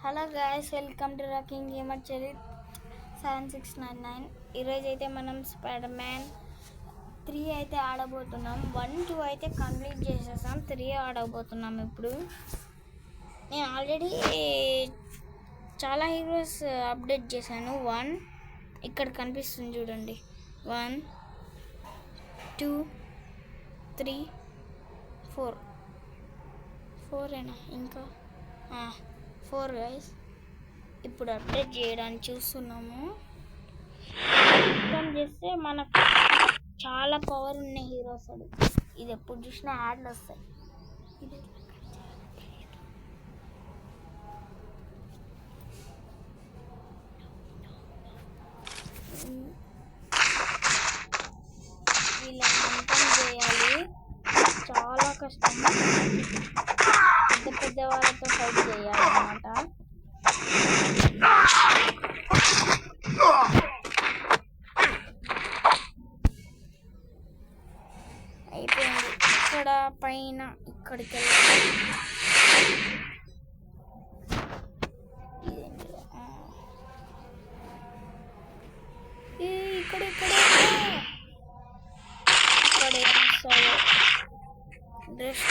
Hello guys, welcome to rocking gamer Charith 7699. ఈరోజు అయితే మనం స్పైడర్ మ్యాన్ 3 అయితే ఆడబోతున్నాం. 1, 2 అయితే కంప్లీట్ చేసేసాం, 3 ఆడబోతున్నాం. ఇప్పుడు నేను ఆల్రెడీ చాలా హీరోస్ అప్డేట్ చేశాను. 1 ఇక్కడ కనిపిస్తుంది చూడండి, 1, 2, 3, 4 ఏనా ఇంకా 4 గైస్. ఇప్పుడు అప్డేట్ చేయడానికి చూస్తున్నాము. మొత్తం చేస్తే మనకు చాలా పవర్ ఉన్న హీరోస్ అది. ఇది ఎప్పుడు చూసినా యాడ్లు వస్తాయి. ఇది వీళ్ళని మొత్తం చేయాలి, చాలా కష్టం. పెద్ద వాళ్ళతో ఫైట్ చేయాలన్నమాట. అయిపోయింది. ఇక్కడ పైన ఇక్కడికి వెళ్ళాలి. ఇక్కడ డ్రెస్